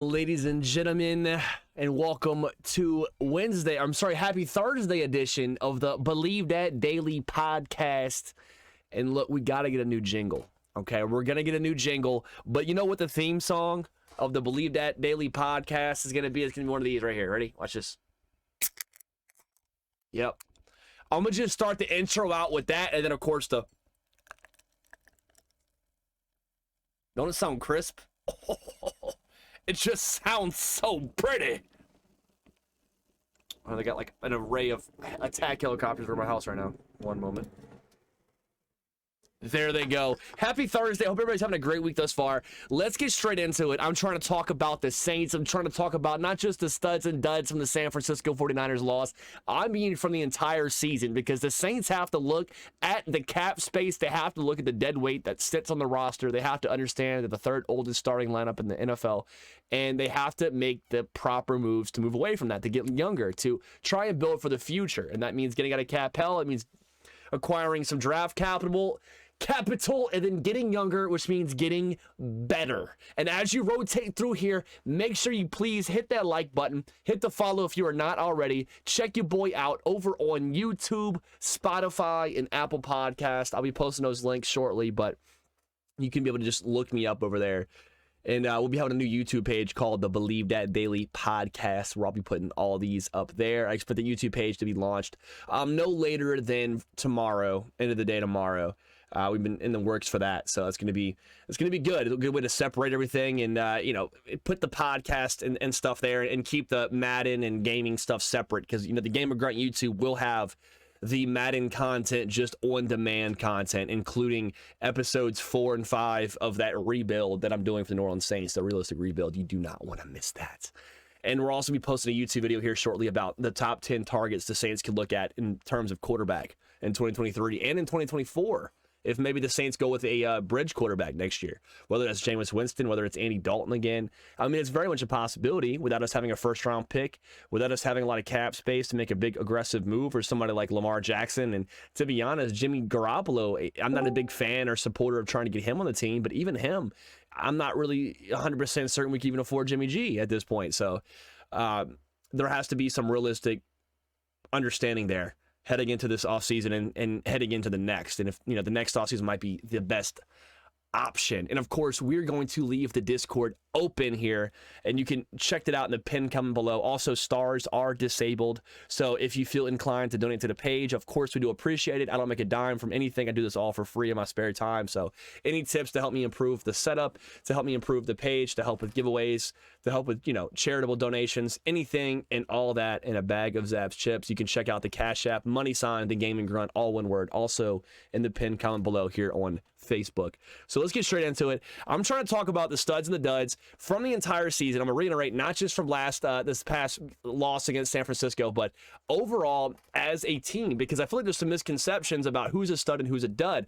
Ladies and gentlemen, and welcome to happy Thursday edition of the Believe That Daily podcast. And look, we got to get a new jingle. Okay, we're going to get a new jingle, but you know what the theme song of the Believe That Daily podcast is going to be? It's going to be one of these right here. Ready? Watch this. Yep. I'm going to just start the intro out with that, and then, of course, the... Don't it sound crisp? It just sounds so pretty. Oh, they got like an array of attack helicopters over my house right now. One moment. There they go. Happy Thursday. Hope everybody's having a great week thus far. Let's get straight into it. I'm trying to talk about the Saints. I'm trying to talk about not just the studs and duds from the San Francisco 49ers loss. I mean from the entire season, because the Saints have to look at the cap space. They have to look at the dead weight that sits on the roster. They have to understand that the third oldest starting lineup in the NFL, and they have to make the proper moves to move away from that, to get younger, to try and build for the future. And that means getting out of cap hell. It means acquiring some draft capital, and then getting younger, which means getting better. And as you rotate through here, make sure you please hit that like button, hit the follow if you are not already. Check your boy out over on YouTube, Spotify, and Apple Podcast. I'll be posting those links shortly, but you can be able to just look me up over there. And we'll be having a new YouTube page called the Believe That Daily Podcast, where I'll be putting all these up there. I expect the YouTube page to be launched no later than tomorrow, end of the day tomorrow. We've been in the works for that, so it's gonna be good. It's a good way to separate everything and put the podcast and stuff there, and keep the Madden and gaming stuff separate, because the Gamer Grunt YouTube will have the Madden content, just on-demand content, including episodes 4 and 5 of that rebuild that I'm doing for the New Orleans Saints, the realistic rebuild. You do not want to miss that. And we're also going to be posting a YouTube video here shortly about the top 10 targets the Saints could look at in terms of quarterback in 2023 and in 2024. If maybe the Saints go with a bridge quarterback next year, whether that's Jameis Winston, whether it's Andy Dalton again. I mean, it's very much a possibility without us having a first-round pick, without us having a lot of cap space to make a big aggressive move, or somebody like Lamar Jackson. And to be honest, Jimmy Garoppolo, I'm not a big fan or supporter of trying to get him on the team, but even him, I'm not really 100% certain we can even afford Jimmy G at this point. So there has to be some realistic understanding there heading into this offseason and heading into the next. And if, the next offseason might be the best option. And of course, we're going to leave the Discord open here, and you can check it out in the pin comment below. Also, stars are disabled, so if you feel inclined to donate to the page, of course we do appreciate it. I don't make a dime from anything. I do this all for free in my spare time, so any tips to help me improve the setup, to help me improve the page, to help with giveaways, to help with charitable donations, anything and all that in a bag of Zapp's chips, you can check out the Cash App, $, the Gaming Grunt, all one word, also in the pin comment below here on Facebook. So let's get straight into it. I'm trying to talk about the studs and the duds from the entire season. I'm going to reiterate, not just from this past loss against San Francisco, but overall as a team, because I feel like there's some misconceptions about who's a stud and who's a dud.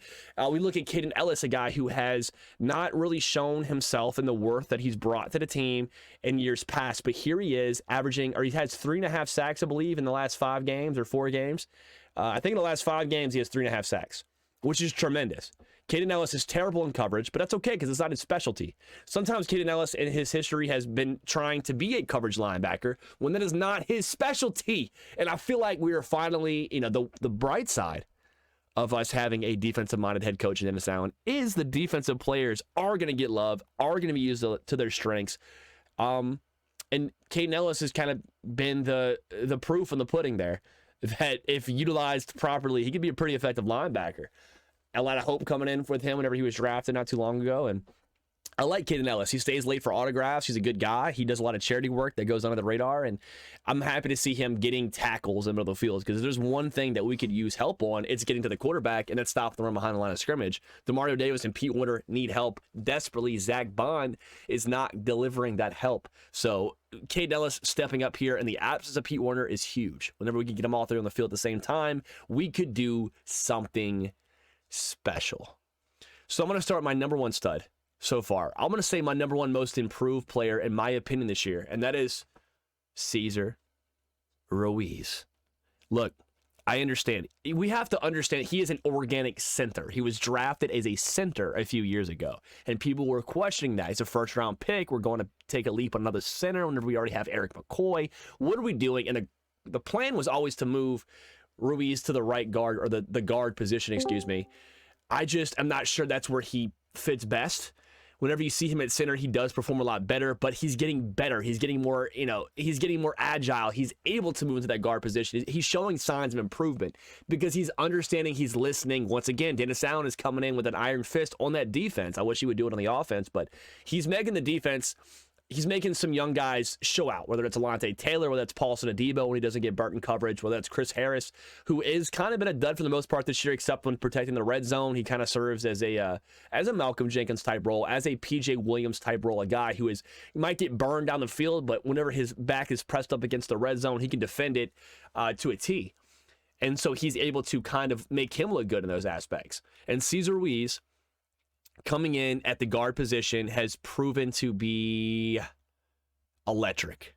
We look at Caden Ellis, a guy who has not really shown himself in the worth that he's brought to the team in years past, but here he is averaging, or he has 3.5 sacks, I believe, in the last 5 games or 4 games. I think in the last 5 games he has 3.5 sacks, which is tremendous. Caden Ellis is terrible in coverage, but that's okay because it's not his specialty. Sometimes Caden Ellis in his history has been trying to be a coverage linebacker when that is not his specialty. And I feel like we are finally, the bright side of us having a defensive-minded head coach in Dennis Allen is the defensive players are going to get love, are going to be used to their strengths. And Caden Ellis has kind of been the proof in the pudding there, that if utilized properly, he could be a pretty effective linebacker. A lot of hope coming in with him whenever he was drafted not too long ago. And I like Caden Ellis. He stays late for autographs. He's a good guy. He does a lot of charity work that goes under the radar. And I'm happy to see him getting tackles in the middle of the field, because if there's one thing that we could use help on, it's getting to the quarterback, and that's stopping the run behind the line of scrimmage. DeMario Davis and Pete Werner need help desperately. Zach Bond is not delivering that help. So Caden Ellis stepping up here in the absence of Pete Werner is huge. Whenever we can get them all three on the field at the same time, we could do something special. So I'm going to start with my number 1 stud so far. I'm going to say my number 1 most improved player in my opinion this year, and that is Cesar Ruiz. Look, I understand. We have to understand he is an organic center. He was drafted as a center a few years ago, and people were questioning that. He's a first-round pick. We're going to take a leap on another center whenever we already have Eric McCoy. What are we doing? And the plan was always to move Ruiz to the right guard, or the guard position, excuse me. I'm not sure that's where he fits best. Whenever you see him at center, he does perform a lot better, but he's getting better. He's getting more, he's getting more agile. He's able to move into that guard position. He's showing signs of improvement because he's understanding, he's listening. Once again, Dennis Allen is coming in with an iron fist on that defense. I wish he would do it on the offense, but he's making the defense. He's making some young guys show out, whether it's Alontae Taylor, whether it's Paulson Adebo when he doesn't get burnt in coverage, whether it's Chris Harris, who is kind of been a dud for the most part this year, except when protecting the red zone. He kind of serves as a Malcolm Jenkins type role, as a PJ Williams type role, a guy who might get burned down the field, but whenever his back is pressed up against the red zone, he can defend it to a T. And so he's able to kind of make him look good in those aspects. And Cesar Ruiz, coming in at the guard position, has proven to be electric.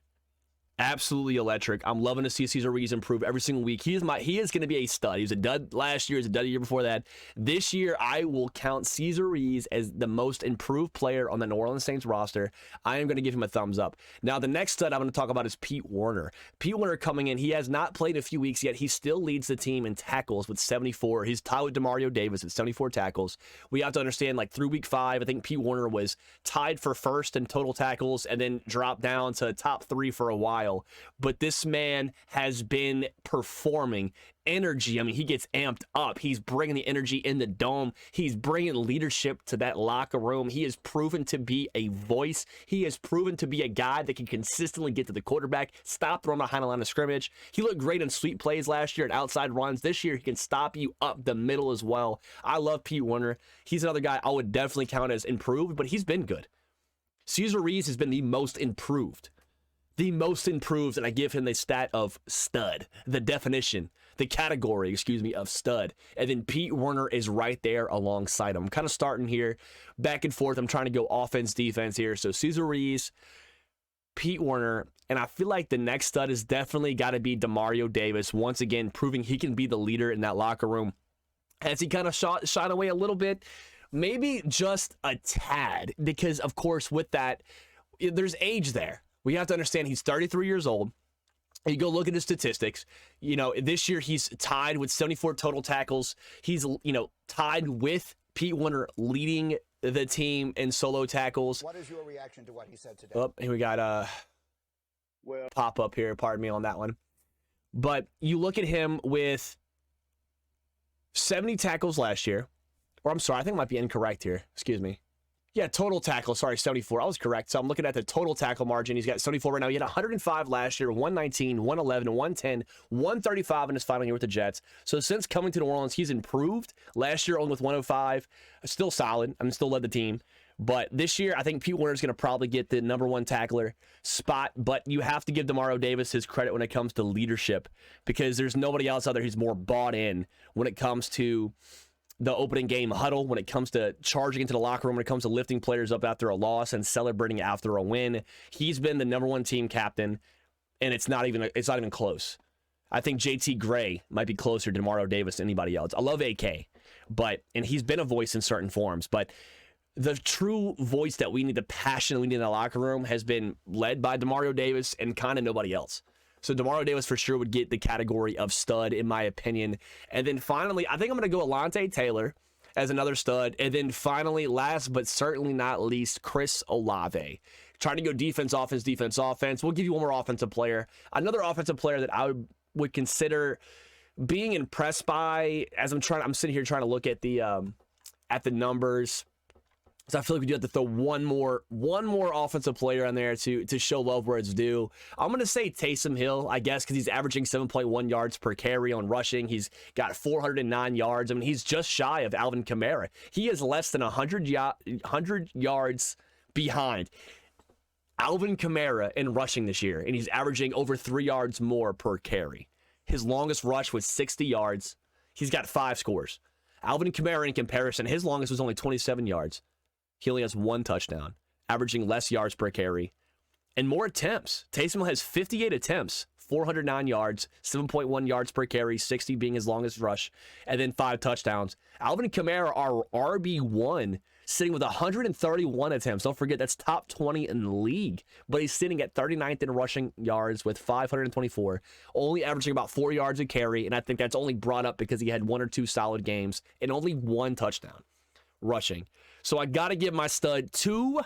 Absolutely electric. I'm loving to see Cesar Ruiz improve every single week. He is going to be a stud. He was a dud last year. He was a dud the year before that. This year, I will count Cesar Ruiz as the most improved player on the New Orleans Saints roster. I am going to give him a thumbs up. Now, the next stud I'm going to talk about is Pete Werner. Pete Werner coming in. He has not played a few weeks yet. He still leads the team in tackles with 74. He's tied with Demario Davis at 74 tackles. We have to understand, like, through week 5, I think Pete Werner was tied for first in total tackles and then dropped down to top 3 for a while. But this man has been performing. Energy, I mean, he gets amped up. He's bringing the energy in the dome. He's bringing leadership to that locker room. He has proven to be a voice. He has proven to be a guy that can consistently get to the quarterback, stop throwing behind the line of scrimmage. He looked great in sweep plays last year and outside runs. This year, he can stop you up the middle as well. I love Pete Werner. He's another guy I would definitely count as improved, but he's been good. Cesar Ruiz has been the most improved. And I give him the stat of stud, the definition, the category, of stud. And then Pete Werner is right there alongside him. I'm kind of starting here back and forth. I'm trying to go offense, defense here. So Cesar Ruiz, Pete Werner, and I feel like the next stud has definitely got to be Demario Davis, once again proving he can be the leader in that locker room. Has he kind of shot away a little bit? Maybe just a tad, because, of course, with that, there's age there. We have to understand he's 33 years old. You go look at his statistics. This year he's tied with 74 total tackles. He's, tied with Pete Werner leading the team in solo tackles. What is your reaction to what he said today? Oh, and we got a pop up here. Pardon me on that one. But you look at him with 70 tackles last year. Or I'm sorry, I think it might be incorrect here. Excuse me. Yeah, total tackle. Sorry, 74. I was correct. So I'm looking at the total tackle margin. He's got 74 right now. He had 105 last year, 119, 111, 110, 135 in his final year with the Jets. So since coming to New Orleans, he's improved. Last year, only with 105. Still solid. Still led the team. But this year, I think Pete Werner is going to probably get the #1 tackler spot. But you have to give Demario Davis his credit when it comes to leadership, because there's nobody else out there who's more bought in when it comes to the opening game huddle, when it comes to charging into the locker room, when it comes to lifting players up after a loss and celebrating after a win. He's been the #1 team captain, and it's not even close. I think JT Gray might be closer to Demario Davis than anybody else. I love AK, and he's been a voice in certain forms, but the true voice that we need, the passion we need in the locker room, has been led by Demario Davis and kind of nobody else. So Demario Davis for sure would get the category of stud, in my opinion. And then finally, I think I'm going to go Alontae Taylor as another stud. And then finally, last but certainly not least, Chris Olave. Trying to go defense, offense, defense, offense. We'll give you one more offensive player. Another offensive player that I would consider being impressed by, as I'm sitting here trying to look at the numbers. So I feel like we do have to throw one more offensive player on there to show love where it's due. I'm going to say Taysom Hill, I guess, because he's averaging 7.1 yards per carry on rushing. He's got 409 yards. I mean, he's just shy of Alvin Kamara. He is less than 100 yards behind Alvin Kamara in rushing this year, and he's averaging over 3 yards more per carry. His longest rush was 60 yards. He's got 5 scores. Alvin Kamara, in comparison, his longest was only 27 yards. He only has 1 touchdown, averaging less yards per carry and more attempts. Taysom has 58 attempts, 409 yards, 7.1 yards per carry, 60 being his longest rush, and then 5 touchdowns. Alvin Kamara, our RB1, sitting with 131 attempts. Don't forget, that's top 20 in the league. But he's sitting at 39th in rushing yards with 524, only averaging about 4 yards a carry. And I think that's only brought up because he had 1 or 2 solid games and only 1 touchdown rushing. So I got to give my stud to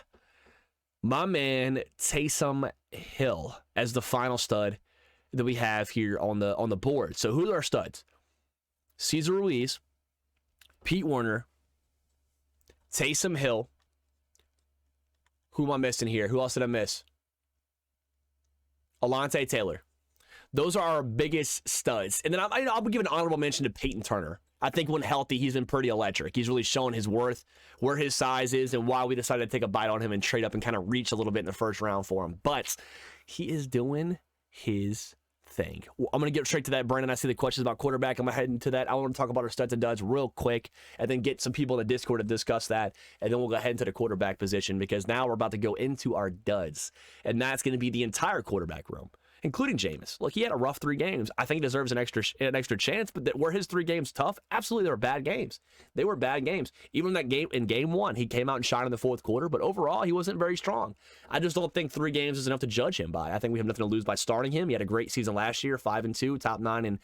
my man Taysom Hill as the final stud that we have here on the board. So who are our studs? Cesar Ruiz, Pete Werner, Taysom Hill. Who am I missing here? Who else did I miss? Alontae Taylor. Those are our biggest studs. And then I'll give an honorable mention to Peyton Turner. I think when healthy, he's been pretty electric. He's really shown his worth, where his size is, and why we decided to take a bite on him and trade up and kind of reach a little bit in the first round for him. But he is doing his thing. I'm going to get straight to that, Brandon. I see the questions about quarterback. I'm going to head into that. I want to talk about our studs and duds real quick and then get some people in the Discord to discuss that. And then we'll go ahead into the quarterback position because now we're about to go into our duds. And that's going to be the entire quarterback room, including Jameis. Look, he had a rough 3 games. I think he deserves an extra chance, but were his 3 games tough? Absolutely, they were bad games. They were bad games. Even that game in game 1, he came out and shined in the 4th quarter, but overall, he wasn't very strong. I just don't think 3 games is enough to judge him by. I think we have nothing to lose by starting him. He had a great season last year, 5-2, top 9 in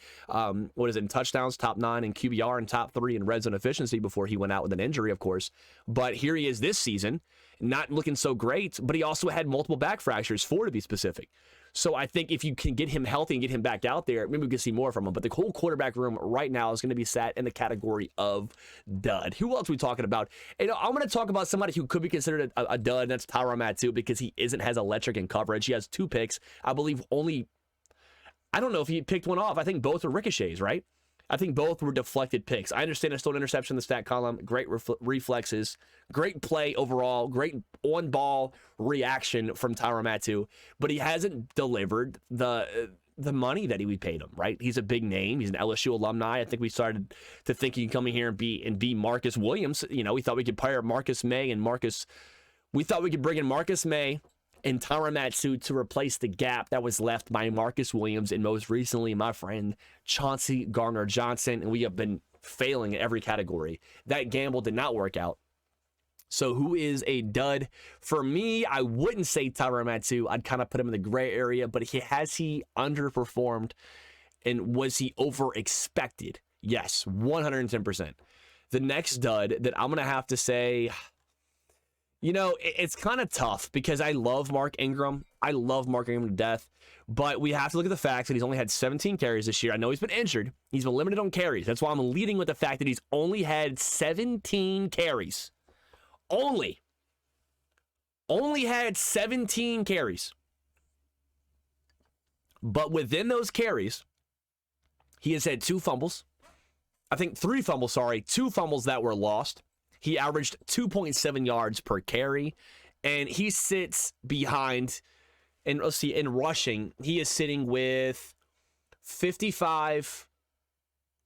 in touchdowns, top 9 in QBR, and top 3 in red zone efficiency before he went out with an injury, of course. But here he is this season, not looking so great, but he also had multiple back fractures, 4 to be specific. So I think if you can get him healthy and get him back out there, maybe we can see more from him. But the whole quarterback room right now is going to be sat in the category of dud. Who else are we talking about? And I'm going to talk about somebody who could be considered a dud, and that's Tyrann Mathieu, because he isn't as electric in coverage. He has 2 picks. I believe I don't know if he picked one off. I think both were ricochets, right? I think both were deflected picks. I understand it's still an interception in the stat column. Great reflexes. Great play overall. Great on-ball reaction from Tyrann Mathieu. But he hasn't delivered the money that we paid him, right? He's a big name. He's an LSU alumni. I think we started to think he can come in here and be Marcus Williams. You know, we thought we could pair Marcus May and we thought we could bring in Marcus May and Tyrann Mathieu to replace the gap that was left by Marcus Williams and most recently my friend Chauncey Gardner-Johnson, and we have been failing in every category. That gamble did not work out. So who is a dud? For me, I wouldn't say Tyrann Mathieu. I'd kind of put him in the gray area, but has he underperformed and was he over-expected? Yes, 110%. The next dud that I'm going to have to say, you know, it's kind of tough because I love Mark Ingram. I love Mark Ingram to death. But we have to look at the fact that he's only had 17 carries this year. I know he's been injured. He's been limited on carries. That's why I'm leading with the fact that he's only had 17 carries. Only had 17 carries. But within those carries, he has had 2 fumbles. I think 3 fumbles, 2 fumbles that were lost. He averaged 2.7 yards per carry, and he sits behind, and let's see, in rushing, he is sitting with 55,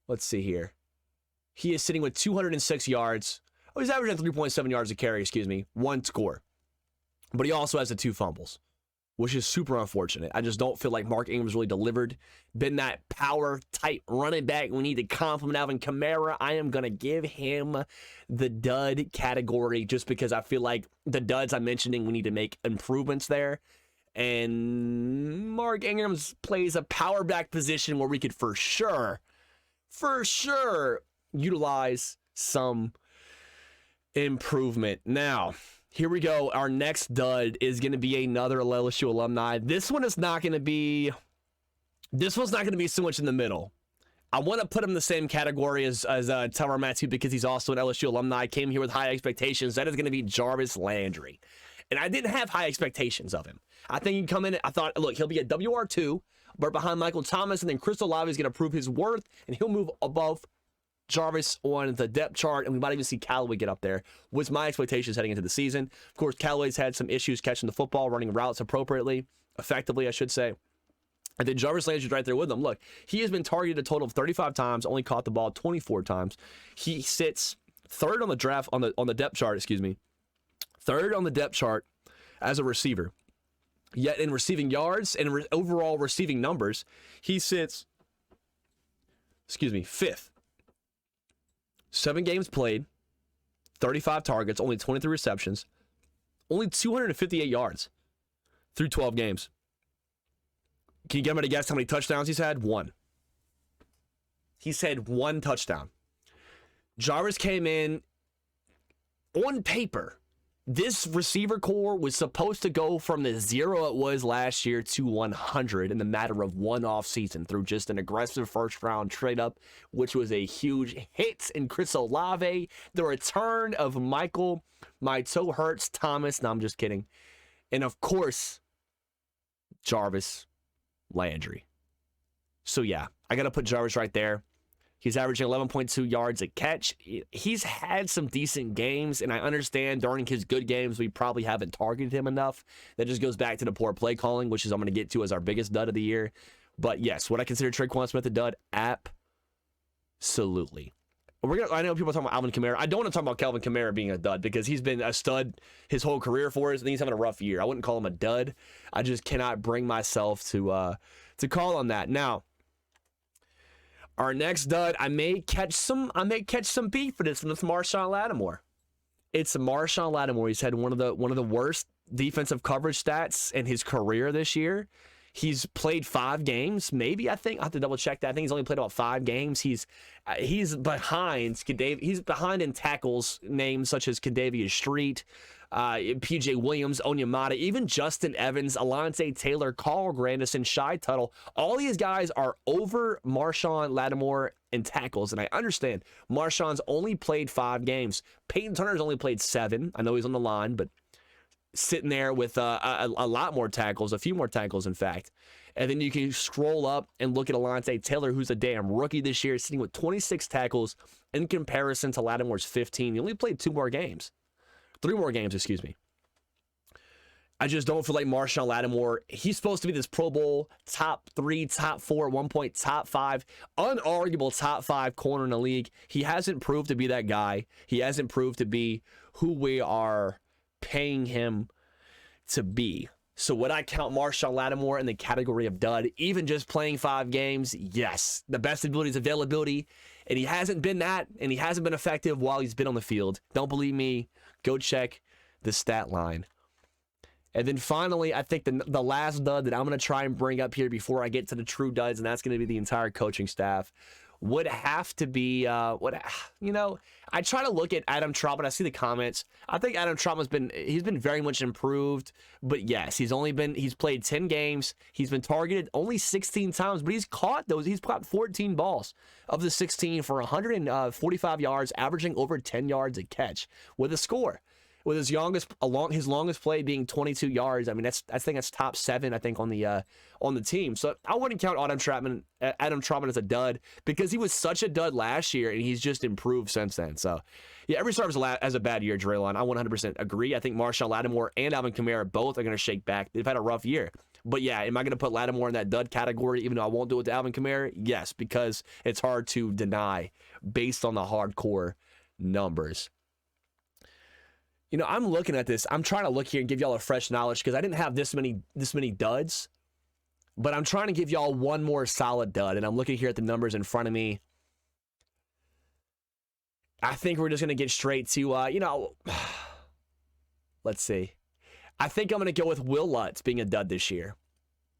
let's see here. He is sitting with 206 yards. Oh, he's averaging 3.7 yards a carry, 1 score. But he also has the 2 fumbles, which is super unfortunate. I just don't feel like Mark Ingram's really delivered. Been that power-type running back. We need to compliment Alvin Kamara. I am going to give him the dud category just because I feel like the duds I'm mentioning, we need to make improvements there. And Mark Ingram plays a power back position where we could for sure utilize some improvement. Now, here we go. Our next dud is going to be another LSU alumni. This one's not going to be so much in the middle. I want to put him in the same category as Tyrann Mathieu because he's also an LSU alumni. Came here with high expectations. That is going to be Jarvis Landry. And I didn't have high expectations of him. I think he'd come in. I thought, look, he'll be a WR2, but behind Michael Thomas, and then Crystal Olave is going to prove his worth, and he'll move above Jarvis on the depth chart, and we might even see Callaway get up there, was my expectations heading into the season. Of course, Callaway's had some issues catching the football, running routes effectively, I should say. And then Jarvis Landry's right there with him. Look, he has been targeted a total of 35 times, only caught the ball 24 times. He sits third on the draft, on the depth chart, third on the depth chart as a receiver. Yet in receiving yards and overall receiving numbers, he sits, fifth. 7 games played, 35 targets, only 23 receptions, only 258 yards through 12 games. Can you get him to guess how many touchdowns he's had? 1. He's had 1 touchdown. Jarvis came in on paper. This receiver core was supposed to go from the 0 it was last year to 100 in the matter of 1 offseason through just an aggressive first-round trade-up, which was a huge hit in Chris Olave, the return of Michael, my toe hurts, Thomas, no, I'm just kidding, and of course, Jarvis Landry. So yeah, I got to put Jarvis right there. He's averaging 11.2 yards a catch. He's had some decent games, and I understand during his good games, we probably haven't targeted him enough. That just goes back to the poor play calling, which is I'm going to get to as our biggest dud of the year. But yes, would I consider Traquan Smith a dud? Absolutely. I know people are talking about Alvin Kamara. I don't want to talk about Calvin Kamara being a dud because he's been a stud his whole career for us, and he's having a rough year. I wouldn't call him a dud. I just cannot bring myself to call on that. Now, our next dud, I may catch some beef for this, and it's Marshawn Lattimore. It's Marshawn Lattimore. He's had one of the worst defensive coverage stats in his career this year. He's played 5 games, maybe. I think I have to double check that. I think he's only played about 5 games. He's behind. He's behind in tackles, names such as Kadavius Street, PJ Williams, Onyemata, even Justin Evans, Alontae Taylor, Carl Grandison, Shy Tuttle. All these guys are over Marshawn Lattimore in tackles, and I understand Marshawn's only played 5 games. Peyton Turner's only played 7. I know he's on the line, but sitting there with a lot more tackles, a few more tackles, in fact. And then you can scroll up and look at Alontae Taylor, who's a damn rookie this year, sitting with 26 tackles in comparison to Lattimore's 15. He only played 3 more games, excuse me. I just don't feel like Marshawn Lattimore, he's supposed to be this Pro Bowl top 3, top 4, at one point top 5, unarguable top 5 corner in the league. He hasn't proved to be that guy. He hasn't proved to be who we are paying him to be. So would I count Marshawn Lattimore in the category of dud, even just playing 5 games? Yes. The best ability is availability, and he hasn't been that, and he hasn't been effective while he's been on the field. Don't believe me? Go check the stat line. And then finally, I think the last dud that I'm going to try and bring up here before I get to the true duds, and that's going to be the entire coaching staff, would have to be, I try to look at Adam Trautman. I see the comments. I think Adam Trautman's been very much improved, but yes, he's played 10 games. He's been targeted only 16 times, but he's caught 14 balls of the 16 for 145 yards, averaging over 10 yards a catch with a score. With his longest play being 22 yards. I mean, I think that's top 7, I think, on the team. So I wouldn't count Adam Trautman as a dud because he was such a dud last year and he's just improved since then. So yeah, every star has a bad year, Draylon. I 100% agree. I think Marshawn Lattimore and Alvin Kamara both are going to shake back. They've had a rough year. But yeah, am I going to put Lattimore in that dud category even though I won't do it to Alvin Kamara? Yes, because it's hard to deny based on the hardcore numbers. You know, I'm looking at this. I'm trying to look here and give y'all a fresh knowledge because I didn't have this many duds, but I'm trying to give y'all one more solid dud, and I'm looking here at the numbers in front of me. I think we're just going to get straight to, let's see. I think I'm going to go with Will Lutz being a dud this year.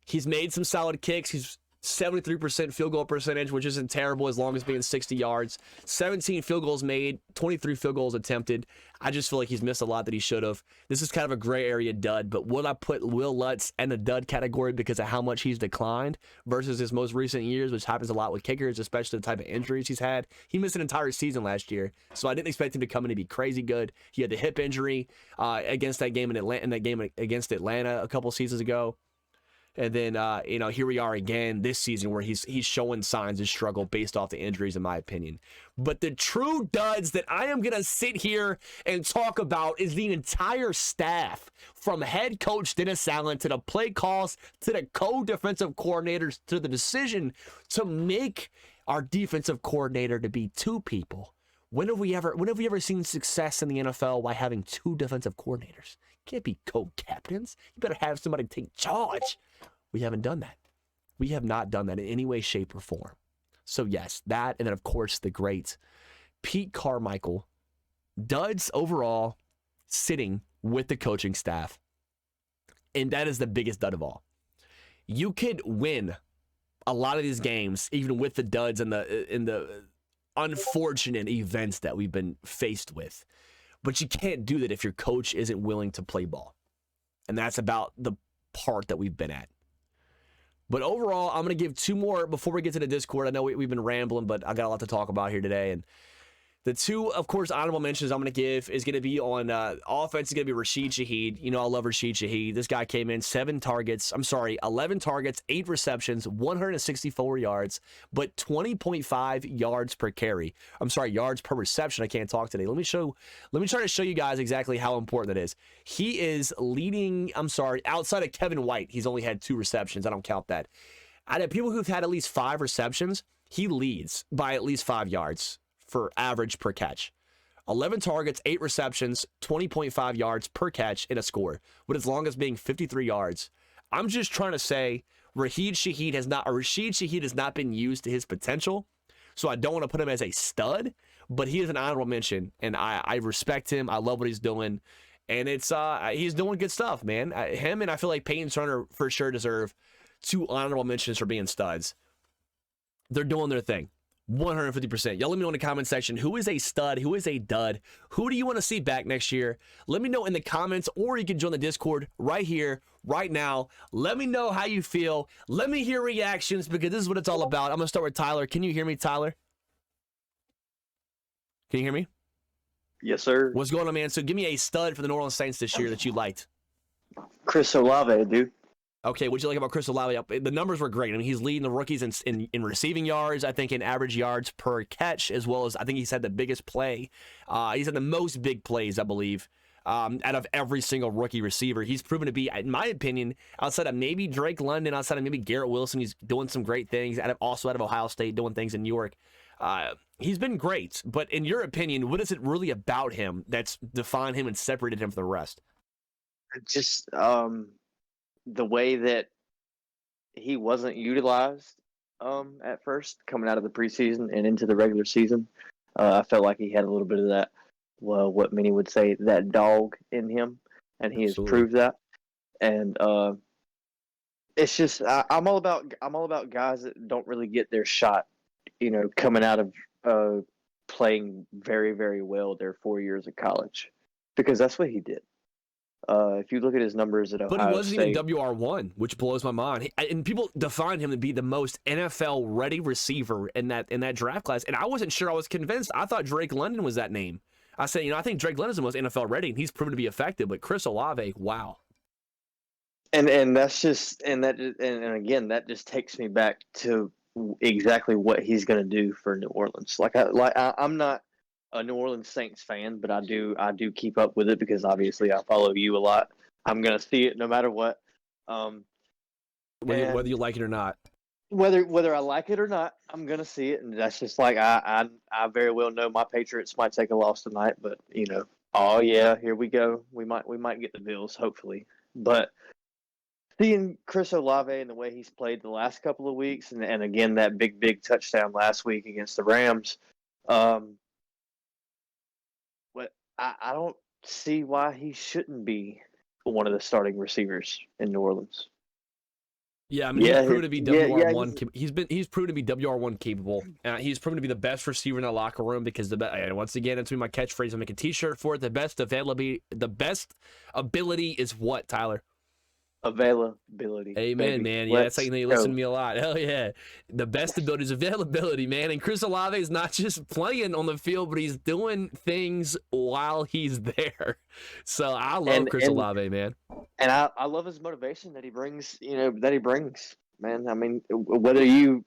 He's made some solid kicks. He's 73% field goal percentage, which isn't terrible as long as being 60 yards. 17 field goals made, 23 field goals attempted. I just feel like he's missed a lot that he should have. This is kind of a gray area dud, but would I put Will Lutz in the dud category because of how much he's declined versus his most recent years, which happens a lot with kickers, especially the type of injuries he's had. He missed an entire season last year, so I didn't expect him to come in and be crazy good. He had the hip injury against that game against Atlanta a couple seasons ago. And then, here we are again this season where he's showing signs of struggle based off the injuries, in my opinion. But the true duds that I am going to sit here and talk about is the entire staff, from head coach Dennis Allen to the play calls to the co-defensive coordinators to the decision to make our defensive coordinator to be 2 people. When have we ever seen success in the NFL by having 2 defensive coordinators? Can't be co-captains. You better have somebody take charge. We haven't done that. We have not done that in any way, shape, or form. So yes, that, and then of course the great Pete Carmichael, DUDS overall, sitting with the coaching staff. And that is the biggest dud of all. You could win a lot of these games, even with the duds and the unfortunate events that we've been faced with. But you can't do that if your coach isn't willing to play ball. And that's about the part that we've been at. But overall, I'm going to give two more before we get to the Discord. I know we've been rambling, but I got a lot to talk about here today. And the two, of course, honorable mentions I'm going to give is going to be on offense is going to be Rashid Shaheed. You know, I love Rashid Shaheed. This guy came in 11 targets, 8 receptions, 164 yards, but 20.5 yards per carry. Yards per reception. I can't talk today. Let me try to show you guys exactly how important that is. He is leading, outside of Kevin White, he's only had 2 receptions. I don't count that. Out of people who've had at least 5 receptions, he leads by at least 5 yards for average per catch. 11 targets, 8 receptions, 20.5 yards per catch in a score, with as long as being 53 yards. I'm just trying to say Rashid Shaheed has not been used to his potential, so I don't want to put him as a stud, but he is an honorable mention, and I respect him. I love what he's doing, and it's he's doing good stuff, man. Him and I feel like Peyton Turner for sure deserve 2 honorable mentions for being studs. They're doing their thing. 150%. Y'all let me know in the comment section, who is a stud, who is a dud, who do you want to see back next year? Let me know in the comments, or you can join the Discord right here, right now. Let me know how you feel. Let me hear reactions, because this is what it's all about. I'm going to start with Tyler. Can you hear me, Tyler? Can you hear me? Yes, sir. What's going on, man? So give me a stud for the New Orleans Saints this year that you liked. Chris Olave, dude. Okay, what'd you like about Chris Olave? The numbers were great. I mean, he's leading the rookies in receiving yards, I think in average yards per catch, as well as I think he's had the biggest play. He's had the most big plays, I believe, out of every single rookie receiver. He's proven to be, in my opinion, outside of maybe Drake London, outside of maybe Garrett Wilson, he's doing some great things, also out of Ohio State, doing things in New York. He's been great, but in your opinion, what is it really about him that's defined him and separated him from the rest? Just the way that he wasn't utilized at first, coming out of the preseason and into the regular season. I felt like he had a little bit of that, well, what many would say, that dog in him, and he Absolutely. has proved that. And it's just I'm all about guys that don't really get their shot, coming out of playing very, very well their 4 years of college, because that's what he did. If you look at his numbers at Ohio State, but he wasn't even WR1, which blows my mind. And people define him to be the most NFL-ready receiver in that draft class. And I wasn't sure. I was convinced. I thought Drake London was that name. I said, I think Drake London's the most NFL-ready, and he's proven to be effective. But Chris Olave, wow. And that's just and again, that just takes me back to exactly what he's going to do for New Orleans. I'm not a New Orleans Saints fan, but I do keep up with it because obviously I follow you a lot. I'm gonna see it no matter what. Whether you like it or not. Whether I like it or not, I'm gonna see it, and that's just like I very well know my Patriots might take a loss tonight, but oh yeah, here we go. We might get the Bills, hopefully. But seeing Chris Olave and the way he's played the last couple of weeks, and again that big touchdown last week against the Rams, I don't see why he shouldn't be one of the starting receivers in New Orleans. Yeah, I mean, he's proven to be WR1. He's proven to be WR1 capable. He's proven to be the best receiver in the locker room because once again, it's my catchphrase. I make a T-shirt for it. The best ability is what, Tyler? Availability. Amen, man. Yeah, that's how you listen to me a lot. Hell yeah. The best ability is availability, man. And Chris Olave is not just playing on the field, but he's doing things while he's there. So I love Chris Olave, man. And I love his motivation that he brings, man. I mean, whether you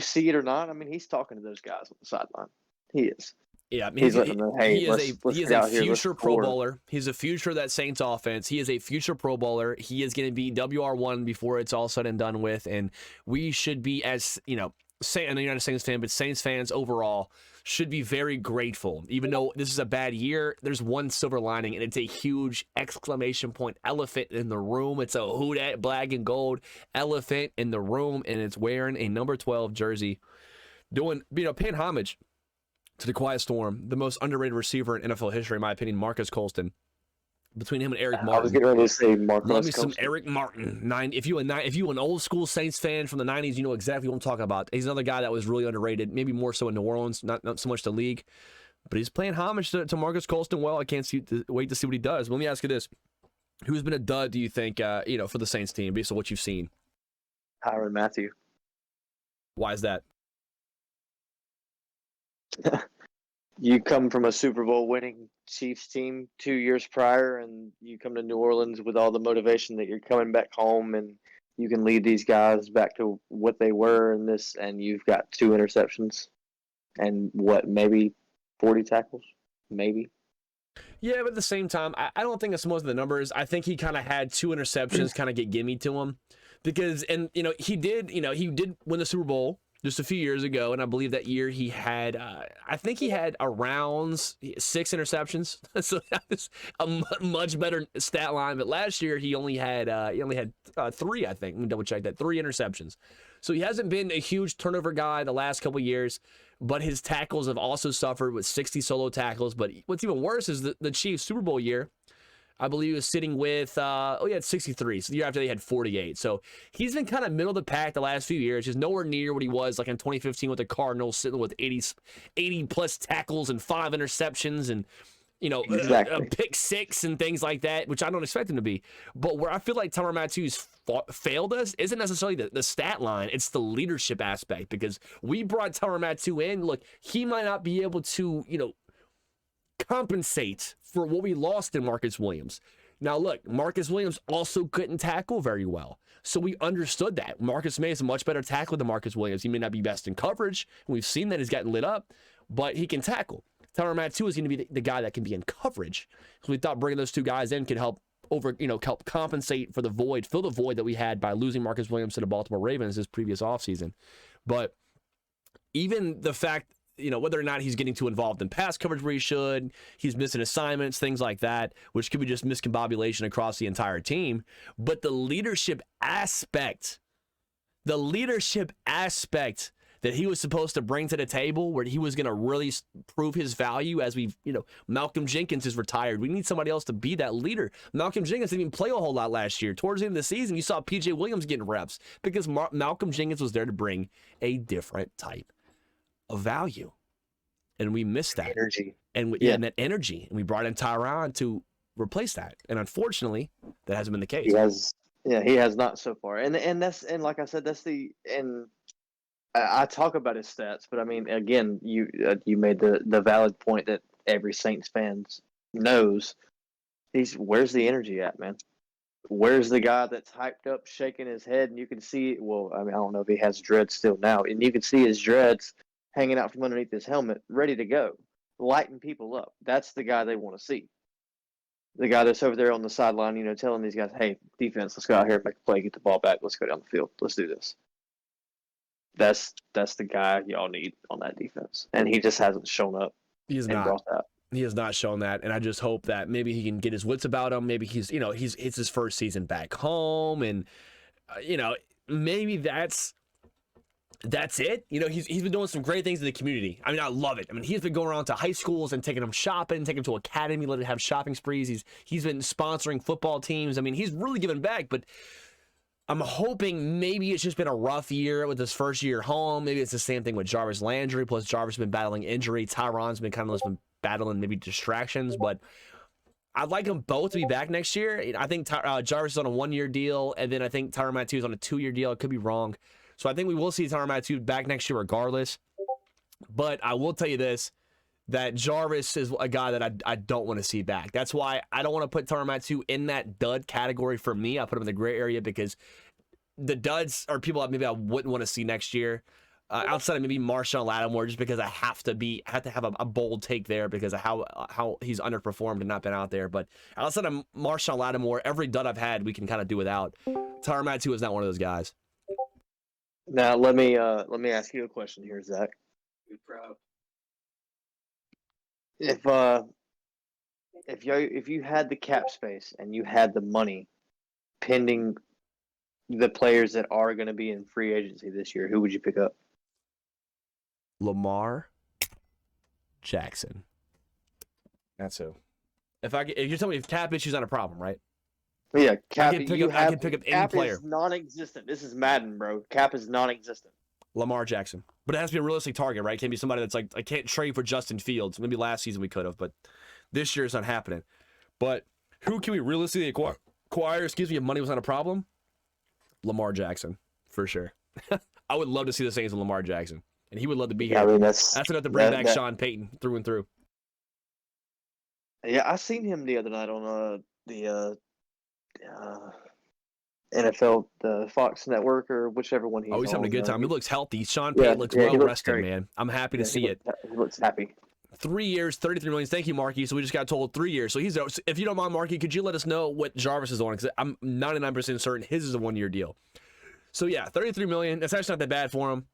see it or not, I mean, he's talking to those guys on the sideline. He is. Yeah, I mean, he's letting them know, hey, he is a future Pro Bowler. He's a future of that Saints offense. He is a future Pro Bowler. He is going to be WR1 before it's all said and done with. And we should be, as I know you're not a Saints fan, but Saints fans overall should be very grateful. Even though this is a bad year, there's one silver lining, and it's a huge exclamation point elephant in the room. It's a who dat black and gold elephant in the room, and it's wearing a number 12 jersey, doing, paying homage to the Quiet Storm, the most underrated receiver in NFL history, in my opinion, Marcus Colston. Between him and Eric Martin. I was getting ready to say Marcus. Love me some Eric Martin. If you an old school Saints fan from the 90s, you know exactly what I'm talking about. He's another guy that was really underrated, maybe more so in New Orleans, not so much the league. But he's playing homage to Marcus Colston well. I can't wait to see what he does. But let me ask you this. Who's been a dud, do you think, for the Saints team, based on what you've seen? Tyrann Mathieu. Why is that? You come from a Super Bowl winning Chiefs team 2 years prior, and you come to New Orleans with all the motivation that you're coming back home and you can lead these guys back to what they were in this, and you've got 2 interceptions and maybe 40 tackles? Maybe. Yeah, but at the same time, I don't think it's most of the numbers. I think he kind of had 2 interceptions kind of get gimme to him because, he did win the Super Bowl just a few years ago, and I believe that year he had, I think he had around 6 interceptions, so that was a much better stat line. But last year he only had 3, I think. Let me double check that, 3 interceptions. So he hasn't been a huge turnover guy the last couple years, but his tackles have also suffered with 60 solo tackles. But what's even worse is the Chiefs Super Bowl year, I believe he was sitting with, he had 63. So the year after they had 48. So he's been kind of middle of the pack the last few years. Just nowhere near what he was like in 2015 with the Cardinals, sitting with 80 plus tackles and 5 interceptions and, exactly. a pick 6 and things like that, which I don't expect him to be. But where I feel like Tyrann Mathieu's failed us isn't necessarily the stat line. It's the leadership aspect, because we brought Tyrann Mathieu in. Look, he might not be able to, compensate for what we lost in Marcus Williams. Now, look, Marcus Williams also couldn't tackle very well. So we understood that. Marcus May is a much better tackler than Marcus Williams. He may not be best in coverage. We've seen that he's gotten lit up, but he can tackle. Tyrann Mathieu is going to be the guy that can be in coverage. So we thought bringing those 2 guys in could help help compensate for fill the void that we had by losing Marcus Williams to the Baltimore Ravens this previous offseason. But even the fact, whether or not he's getting too involved in pass coverage where he should, he's missing assignments, things like that, which could be just miscombobulation across the entire team. But the leadership aspect that he was supposed to bring to the table, where he was going to really prove his value as Malcolm Jenkins is retired. We need somebody else to be that leader. Malcolm Jenkins didn't even play a whole lot last year. Towards the end of the season, you saw PJ Williams getting reps because Malcolm Jenkins was there to bring a different type of value, and we missed that energy, and that energy, and we brought in Tyrann to replace that, and unfortunately, that hasn't been the case. He has not so far, and like I said, I talk about his stats, but I mean, again, you made the valid point that every Saints fan knows. Where's the energy at, man? Where's the guy that's hyped up, shaking his head, and you can see? Well, I mean, I don't know if he has dreads still now, and you can see his dreads hanging out from underneath his helmet, ready to go, lighting people up. That's the guy they want to see. The guy that's over there on the sideline, telling these guys, hey, defense, let's go out here and make a play, get the ball back, let's go down the field, let's do this. That's the guy y'all need on that defense. And he just hasn't shown up. He has not. He has not shown that, and I just hope that maybe he can get his wits about him. Maybe it's his first season back home, and maybe that's it. He's been doing some great things in the community. I mean, I love it. I mean, he's been going around to high schools and taking them shopping, taking them to academy, letting them have shopping sprees. He's been sponsoring football teams. I mean, he's really giving back, but I'm hoping maybe it's just been a rough year with his first year home. Maybe it's the same thing with Jarvis Landry, plus Jarvis has been battling injury. Tyrann's been been battling maybe distractions, but I'd like them both to be back next year. I think Jarvis is on a 1-year deal, and then I think Tyrann Mathieu is on a 2-year deal. I could be wrong. So I think we will see Tyrann Mathieu back next year regardless. But I will tell you this, that Jarvis is a guy that I don't want to see back. That's why I don't want to put Tyrann Mathieu in that dud category for me. I put him in the gray area because the duds are people that maybe I wouldn't want to see next year. Outside of maybe Marshawn Lattimore, just because I have to have a bold take there because of how he's underperformed and not been out there. But outside of Marshawn Lattimore, every dud I've had we can kind of do without. Tyrann Mathieu is not one of those guys. Now let me ask you a question here, Zach. If you had the cap space and you had the money pending the players that are going to be in free agency this year, who would you pick up? Lamar Jackson. That's who. If you're telling me if cap issue's not a problem, right? Yeah, cap. I can pick up any cap player. Is non-existent. This is Madden, bro. Cap is non-existent. Lamar Jackson. But it has to be a realistic target, right? It can't be somebody that's like, I can't trade for Justin Fields. Maybe last season we could have, but this year it's not happening. But who can we realistically acquire? Excuse me, if money was not a problem? Lamar Jackson, for sure. I would love to see the Saints with Lamar Jackson. And he would love to be here. I mean, that's enough to bring back Sean Payton through and through. Yeah, I seen him the other night on the NFL, the Fox Network, or whichever one he's on. Oh, he's having a good time. He looks healthy. Sean Payton looks well rested, great. Man. I'm happy to see it. He looks happy. 3 years, $33 million. Thank you, Marky. So we just got told 3 years. So if you don't mind, Marky, could you let us know what Jarvis is on? Because I'm 99% certain his is a 1 year deal. So yeah, $33 million. That's actually not that bad for him.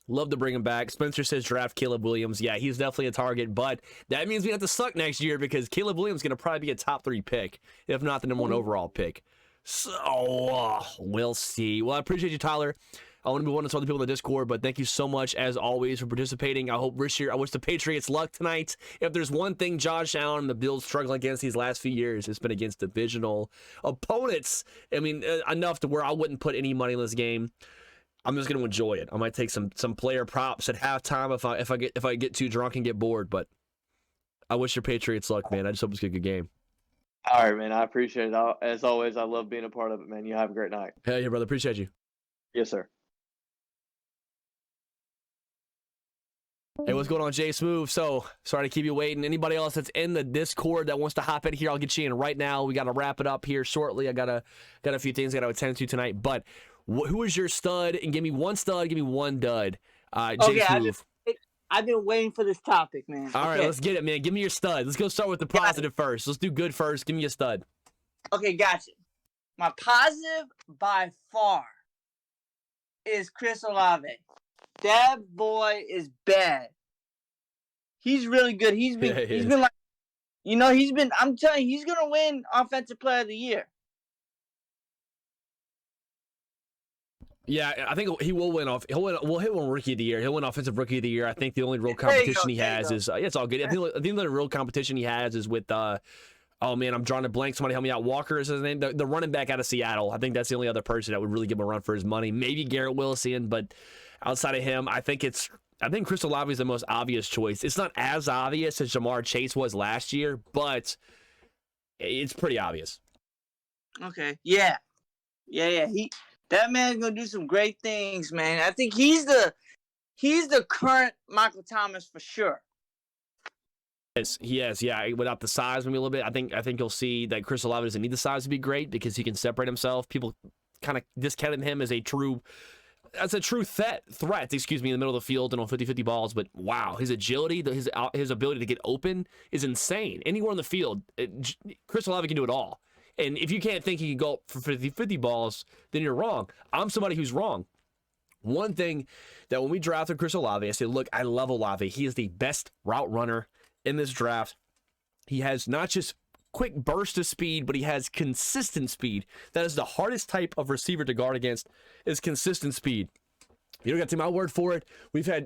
Love to bring him back. Spencer says draft Caleb Williams. Yeah, he's definitely a target, but that means we have to suck next year because Caleb Williams is going to probably be a top 3 pick, if not the number 1 overall pick. So we'll see. Well, I appreciate you, Tyler. I want to be one of the other people in the Discord, but thank you so much, as always, for participating. I hope this year, I wish the Patriots luck tonight. If there's one thing Josh Allen and the Bills struggling against these last few years, it's been against divisional opponents. I mean, enough to where I wouldn't put any money in this game. I'm just going to enjoy it. I might take some player props at halftime if I get too drunk and get bored, but I wish your Patriots luck, man. I just hope it's a good game. All right, man. I appreciate it. As always, I love being a part of it, man. You have a great night. Hell yeah, brother. Appreciate you. Yes, sir. Hey, what's going on, Jay Smooth? So, sorry to keep you waiting. Anybody else that's in the Discord that wants to hop in here, I'll get you in right now. We got to wrap it up here shortly. I got a few things I got to attend to tonight. But who is your stud? And give me one stud, give me one dud. Jay Smooth. I've been waiting for this topic, man. All right, let's get it, man. Give me your stud. Let's go start with the positive first. Let's do good first. Give me a stud. Okay, gotcha. My positive by far is Chris Olave. That boy is bad. He's really good. He's been like, I'm telling you, he's gonna win Offensive Player of the Year. Yeah, I think he will win off. He'll win Rookie of the Year. He'll win Offensive Rookie of the Year. I think the only real competition he has is it's all good. I think the real competition he has is with oh man, I'm drawing a blank. Somebody help me out. Walker is his name. The running back out of Seattle. I think that's the only other person that would really give him a run for his money. Maybe Garrett Wilson, but outside of him, I think Chris Olave is the most obvious choice. It's not as obvious as Jamar Chase was last year, but it's pretty obvious. Okay. Yeah. That man's gonna do some great things, man. I think he's the current Michael Thomas for sure. Yes, he is. Yeah, without the size, maybe a little bit. I think you'll see that Chris Olave doesn't need the size to be great because he can separate himself. People kind of discounted him as a true threat, in the middle of the field and on 50-50 balls. But wow, his agility, his ability to get open is insane. Anywhere on the field, Chris Olave can do it all. And if you can't think he can go for 50-50 balls, then you're wrong. I'm somebody who's wrong. One thing that when we drafted Chris Olave, I said, look, I love Olave. He is the best route runner in this draft. He has not just quick burst of speed, but he has consistent speed. That is the hardest type of receiver to guard against, is consistent speed. You don't got to take my word for it. We've had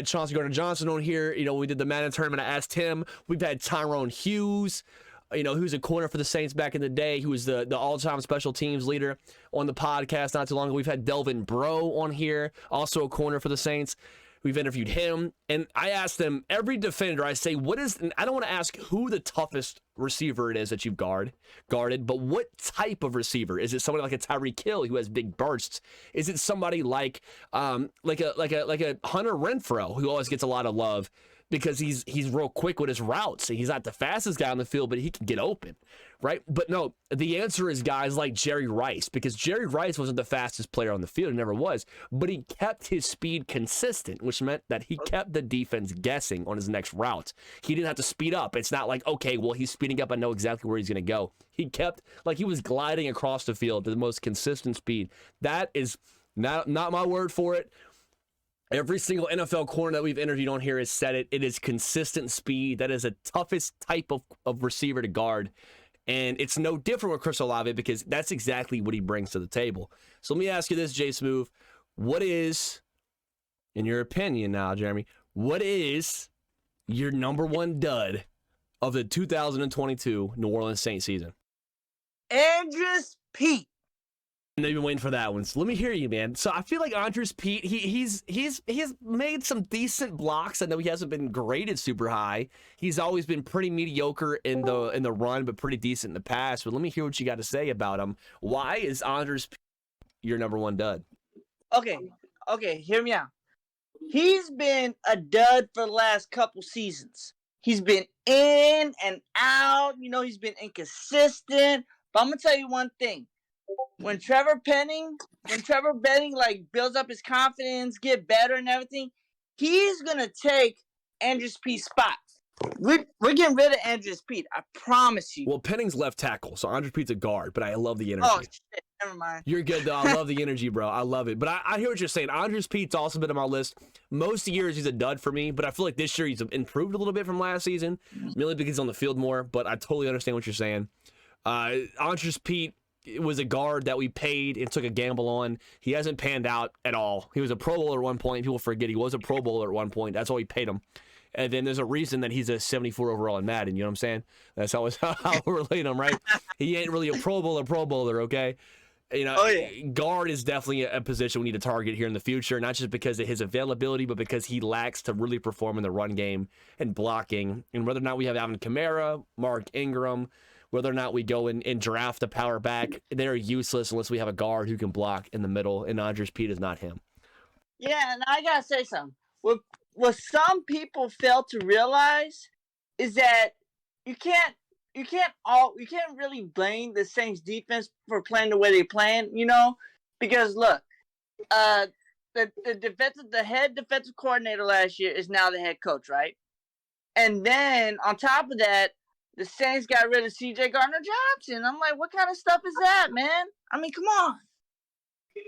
Chauncey Gardner-Johnson on here. When we did the Madden tournament, I asked him. We've had Tyrone Hughes, who's a corner for the Saints back in the day, who was the all-time special teams leader on the podcast not too long ago. We've had Delvin Breaux on here, also a corner for the Saints. We've interviewed him, and I asked them, every defender, I say, and I don't want to ask who the toughest receiver it is that you've guarded, but what type of receiver? Is it somebody like a Tyreek Hill who has big bursts? Is it somebody like a Hunter Renfrow who always gets a lot of love because he's real quick with his routes? He's not the fastest guy on the field, but he can get open, right? But no, the answer is guys like Jerry Rice, because Jerry Rice wasn't the fastest player on the field. He never was, but he kept his speed consistent, which meant that he kept the defense guessing on his next route. He didn't have to speed up. It's not like, okay, well, he's speeding up. I know exactly where he's going to go. He kept, like he was gliding across the field to the most consistent speed. That is Not my word for it. Every single NFL corner that we've interviewed on here has said it. It is consistent speed. That is the toughest type of receiver to guard. And it's no different with Chris Olave because that's exactly what he brings to the table. So let me ask you this, Jay Smooth. What is, in your opinion now, Jeremy, what is your number one dud of the 2022 New Orleans Saints season? Andrus Pete. And they've been waiting for that one. So let me hear you, man. So I feel like Andrus Pete, he's made some decent blocks. I know he hasn't been graded super high. He's always been pretty mediocre in the run, but pretty decent in the pass. But let me hear what you got to say about him. Why is Andrus Pete your number one dud? Okay, hear me out. He's been a dud for the last couple seasons. He's been in and out. You know, he's been inconsistent. But I'm gonna tell you one thing. When Trevor Benning like builds up his confidence, get better and everything, he's gonna take Andrus Pete's spot. We're getting rid of Andrus Pete. I promise you. Well, Penning's left tackle, so Andrus Pete's a guard. But I love the energy. Oh shit, never mind. You're good though. I love the energy, bro. I love it. But I hear what you're saying. Andrus Pete's also been on my list. Most years he's a dud for me, but I feel like this year he's improved a little bit from last season, mainly because he's on the field more. But I totally understand what you're saying. Andrus Pete was a guard that we paid and took a gamble on. He hasn't panned out at all. He was a Pro Bowler at one point. People forget he was a Pro Bowler at one point. That's all we paid him. And then there's a reason that he's a 74 overall in Madden. You know what I'm saying? That's how we're relating him, right? He ain't really a Pro Bowler, okay? You know, guard is definitely a position we need to target here in the future, not just because of his availability, but because he lacks to really perform in the run game and blocking. And whether or not we have Alvin Kamara, Mark Ingram, whether or not we go and draft a power back, they're useless unless we have a guard who can block in the middle, and Andrus Pete is not him. Yeah, and I gotta say something. What some people fail to realize is that you can't really blame the Saints defense for playing the way they playing, you know? Because look, the head defensive coordinator last year is now the head coach, right? And then on top of that, the Saints got rid of C.J. Gardner-Johnson. I'm like, what kind of stuff is that, man? I mean, come on.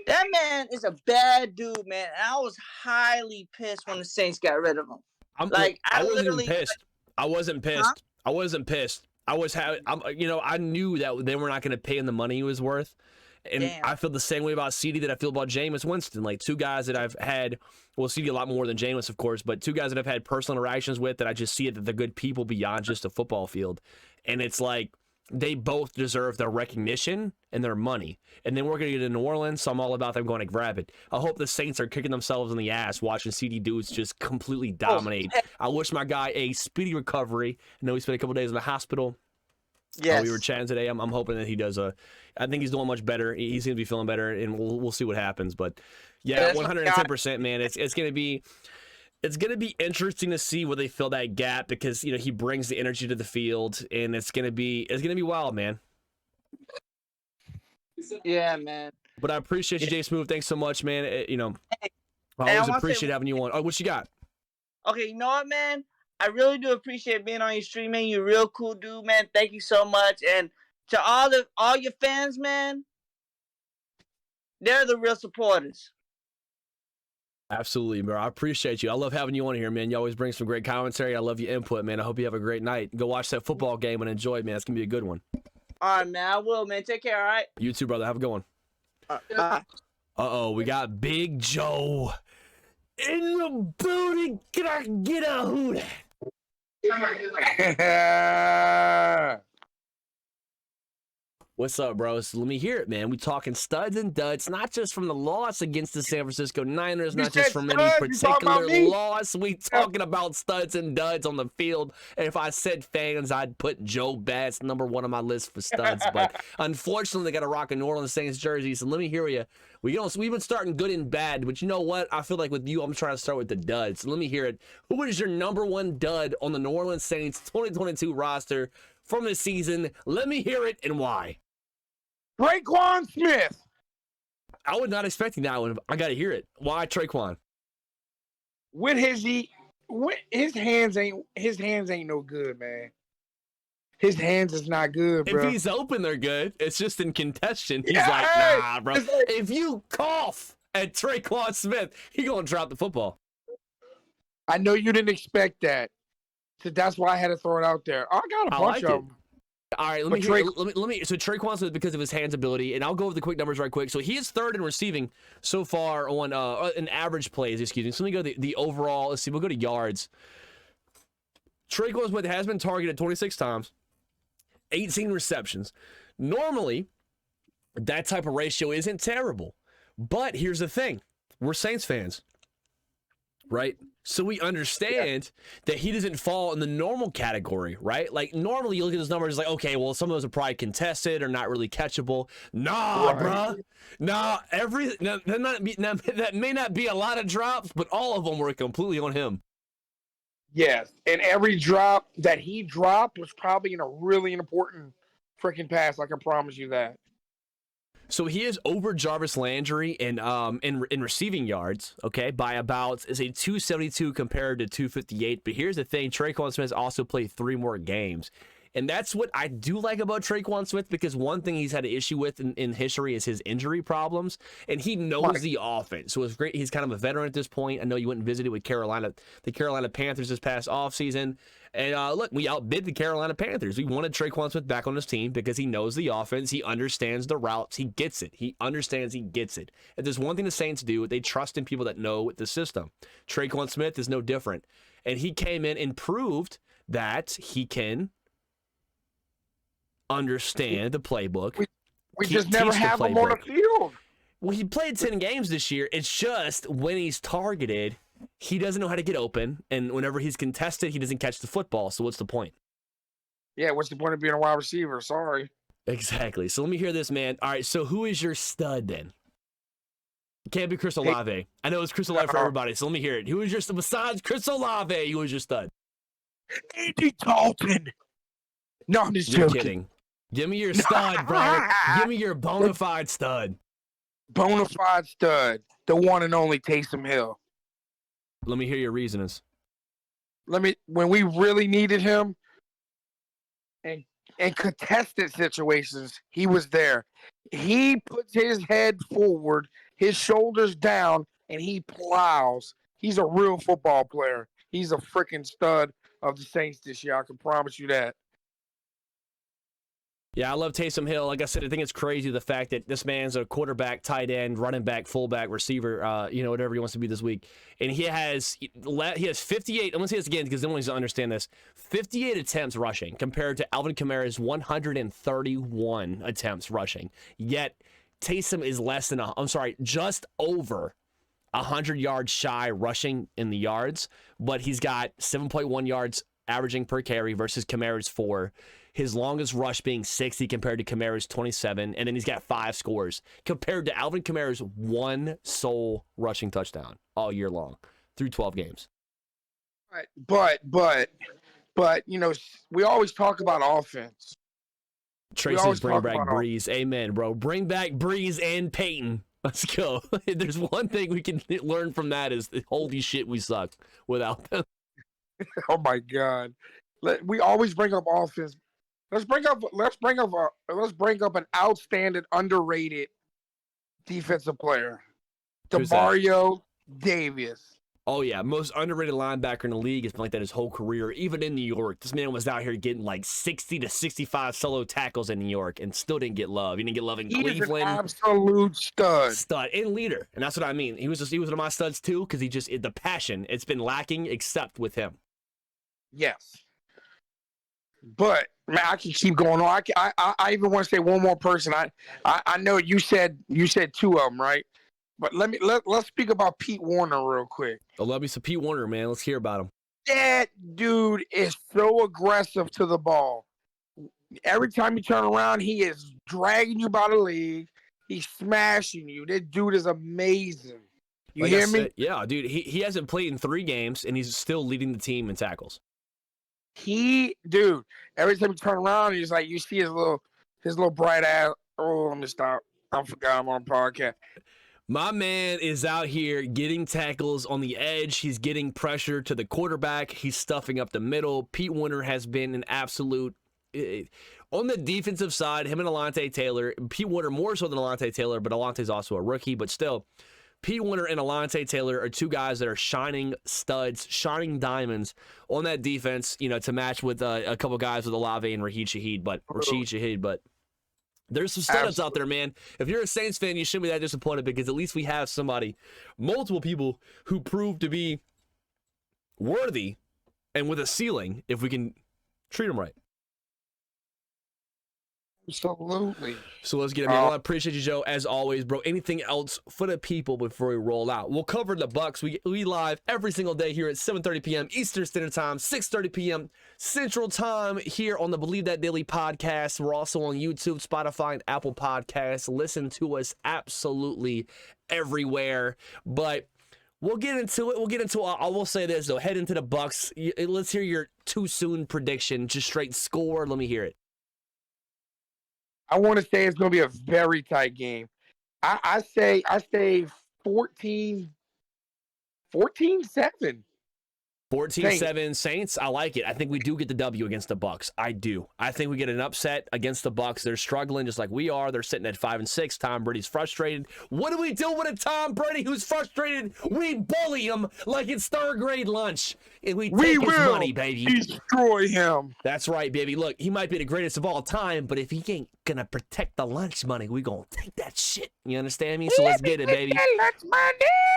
That man is a bad dude, man. And I was highly pissed when the Saints got rid of him. I wasn't pissed. I wasn't pissed. Huh? I wasn't pissed. I knew that they were not going to pay him the money he was worth. And damn. I feel the same way about CD that I feel about Jameis Winston. Like two guys that I've had, well, CD a lot more than Jameis, of course, but two guys that I've had personal interactions with that I just see it that they're good people beyond just a football field. And it's like they both deserve their recognition and their money. And then we're going to get to New Orleans, so I'm all about them going to grab it. I hope the Saints are kicking themselves in the ass watching CD Dudes just completely dominate. I wish my guy a speedy recovery. I know he spent a couple days in the hospital. Yes. We were chatting today. I'm hoping that he does I think he's doing much better. He seems to be feeling better, and we'll see what happens. But yeah, 110%, man. It's gonna be interesting to see where they fill that gap because he brings the energy to the field, and it's gonna be wild, man. Yeah, man. But I appreciate you, Jay Smooth. Thanks so much, man. I always appreciate having you on. Oh, what you got? Okay, you know what, man? I really do appreciate being on your stream, man. You're a real cool dude, man. Thank you so much. And to all your fans, man, they're the real supporters. Absolutely, bro. I appreciate you. I love having you on here, man. You always bring some great commentary. I love your input, man. I hope you have a great night. Go watch that football game and enjoy it, man. It's going to be a good one. All right, man. I will, man. Take care, all right? You too, brother. Have a good one. Uh-oh. We got Big Joe in the building. Can I get a hoot? What's up, bros? Let me hear it, man. We talking studs and duds, not just from the loss against the San Francisco Niners, not just from any particular loss. We talking about studs and duds on the field. And if I said fans, I'd put Joe Bass #1 on my list for studs. But unfortunately, they got to rock a New Orleans Saints jersey. So let me hear you. We've been starting good and bad, but you know what? I feel like with you, I'm trying to start with the duds. So let me hear it. Who is your #1 dud on the New Orleans Saints 2022 roster from this season? Let me hear it and why. Traquan Smith. I was not expecting that one. I got to hear it. Why Traquan? His hands ain't no good, man. His hands is not good, bro. If he's open, they're good. It's just in contention. He's like, nah, bro. If you cough at Traquan Smith, he gonna drop the football. I know you didn't expect that, so that's why I had to throw it out there. I got a I bunch like of it. them. All right, let me so Traquan Smith, because of his hands ability, and I'll go over the quick numbers right quick. So he is third in receiving so far on an average plays, excuse me. So let me go the overall. Let's see, we'll go to yards. Traquan Smith has been targeted 26 times, 18 receptions. Normally, that type of ratio isn't terrible. But here's the thing. We're Saints fans, right? So we understand that he doesn't fall in the normal category, right? Like, normally you look at those numbers like, okay, well, some of those are probably contested or not really catchable. Nah, bruh. Nah, that may not be a lot of drops, but all of them were completely on him. Yes, and every drop that he dropped was probably in a really important freaking pass. I can promise you that. So he is over Jarvis Landry in receiving yards, okay, by about, is a 272 compared to 258. But here's the thing, Traquan Smith also played 3 more games. And that's what I do like about Traquan Smith, because one thing he's had an issue with in history is his injury problems, and he knows the offense. So it's great. He's kind of a veteran at this point. I know you went and visited with the Carolina Panthers this past offseason. And look, we outbid the Carolina Panthers. We wanted Traquan Smith back on his team because he knows the offense. He understands the routes. He gets it. He understands. He gets it. If there's one thing the Saints do, they trust in people that know the system. Traquan Smith is no different. And he came in and proved that he can understand the playbook. We just never have him on the field. Well, he played 10 games this year. It's just when he's targeted, he doesn't know how to get open, and whenever he's contested, he doesn't catch the football. So what's the point? Yeah, what's the point of being a wide receiver? Sorry. Exactly. So let me hear this, man. All right, so who is your stud then? It can't be Chris Olave. I know it's Chris Olave for everybody, so let me hear it. Who is your, besides Chris Olave, who is your stud? Andy Dalton. No, I'm just You're joking. kidding. Give me your stud, bro. Give me your bona fide stud. Bona fide stud. The one and only Taysom Hill. Let me hear your reasonings. When we really needed him and contested situations, he was there. He puts his head forward, his shoulders down, and he plows. He's a real football player. He's a freaking stud of the Saints this year. I can promise you that. Yeah, I love Taysom Hill. Like I said, I think it's crazy the fact that this man's a quarterback, tight end, running back, fullback, receiver, whatever he wants to be this week. And he has 58. I'm going to say this again because no one needs to understand this. 58 attempts rushing compared to Alvin Kamara's 131 attempts rushing. Yet Taysom is just over 100 yards shy rushing in the yards, but he's got 7.1 yards averaging per carry versus Kamara's 4. His longest rush being 60 compared to Kamara's 27, and then he's got 5 scores compared to Alvin Kamara's 1 sole rushing touchdown all year long through 12 games. Right. But we always talk about offense. Tracy says bring back Breeze. Amen, bro. Bring back Breeze and Peyton. Let's go. If there's one thing we can learn from that is holy shit, we suck without them. Oh my God. We always bring up offense. Let's bring up an outstanding, underrated defensive player. DeMario Davis. Oh yeah, most underrated linebacker in the league. Has been like that his whole career. Even in New York, this man was out here getting like 60 to 65 solo tackles in New York and still didn't get love. He didn't get love in Cleveland. He's an absolute stud. Stud and leader, and that's what I mean. He was one of my studs too because the passion. It's been lacking except with him. Yes. But man, I can keep going on. I even want to say one more person. I know you said 2 of them, right? But let's speak about Pete Warner real quick. I love me some Pete Warner, man. Let's hear about him. That dude is so aggressive to the ball. Every time you turn around, he is dragging you by the leg. He's smashing you. That dude is amazing. You hear me? Yeah, dude. He hasn't played in 3 games, and he's still leading the team in tackles. Every time you turn around, he's like, you see his little bright ass. Oh, let me stop. I forgot I'm on a podcast. My man is out here getting tackles on the edge. He's getting pressure to the quarterback. He's stuffing up the middle. Pete Warner has been an absolute on the defensive side. Him and Alontae Taylor. Pete Warner more so than Alontae Taylor, but Alontae's also a rookie. But still, Pete Winter and Alontae Taylor are two guys that are shining studs, shining diamonds on that defense, you know, to match with a couple guys with Olave and Raheem Shaheed, but there's some studs out there, man. If you're a Saints fan, you shouldn't be that disappointed because at least we have somebody, multiple people who prove to be worthy and with a ceiling if we can treat them right. Absolutely. So let's get it, man. Well, I appreciate you, Joe, as always, bro. Anything else for the people before we roll out? We'll cover the Bucks. We live every single day here at 7:30 p.m. Eastern Standard Time, 6:30 p.m. Central Time here on the Believe That Daily podcast. We're also on YouTube, Spotify, and Apple Podcasts. Listen to us absolutely everywhere. But we'll get into it. I will say this, though. Head into the Bucks. Let's hear your too soon prediction. Just straight score. Let me hear it. I want to say it's going to be a very tight game. I say 14-7. 14-7 Saints. I like it. I think we do get the W against the Bucks. I do. I think we get an upset against the Bucks. They're struggling just like we are. They're sitting at 5-6. Tom Brady's frustrated. What do we do with a Tom Brady who's frustrated? We bully him like it's third grade lunch, and we take his money, baby. Destroy him. That's right, baby. Look, he might be the greatest of all time, but if he ain't gonna protect the lunch money, we gonna take that shit. You understand me? So let's get it, baby.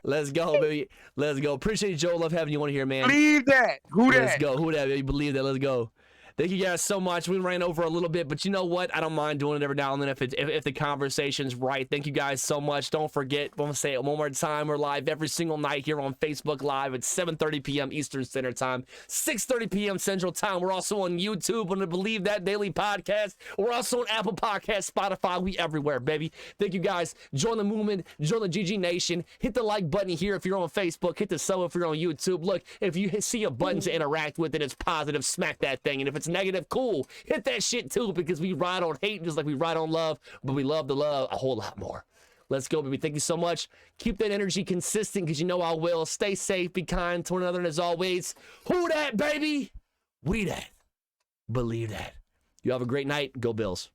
Let's go, baby. Let's go. Appreciate you, Joe. Love having you on here, man. Believe that. Who that? Let's go. Who that, baby? Believe that. Let's go. Thank you guys so much. We ran over a little bit, but you know what? I don't mind doing it every now and then if the conversation's right. Thank you guys so much. Don't forget, I'm going to say it one more time. We're live every single night here on Facebook Live at 7:30 p.m. Eastern Standard Time, 6:30 p.m. Central Time. We're also on YouTube on the Believe That Daily podcast. We're also on Apple Podcasts, Spotify. We everywhere, baby. Thank you guys. Join the movement. Join the GG Nation. Hit the like button here if you're on Facebook. Hit the sub if you're on YouTube. Look, if you see a button to interact with it, it's positive. Smack that thing. And if it's negative, cool, hit that shit too, because we ride on hate just like we ride on love, but we love the love a whole lot more. Let's go, baby. Thank you so much. Keep that energy consistent, because you know I will. Stay safe, be kind to one another, and as always, who that, baby? We that. Believe that. You have a great night. Go Bills.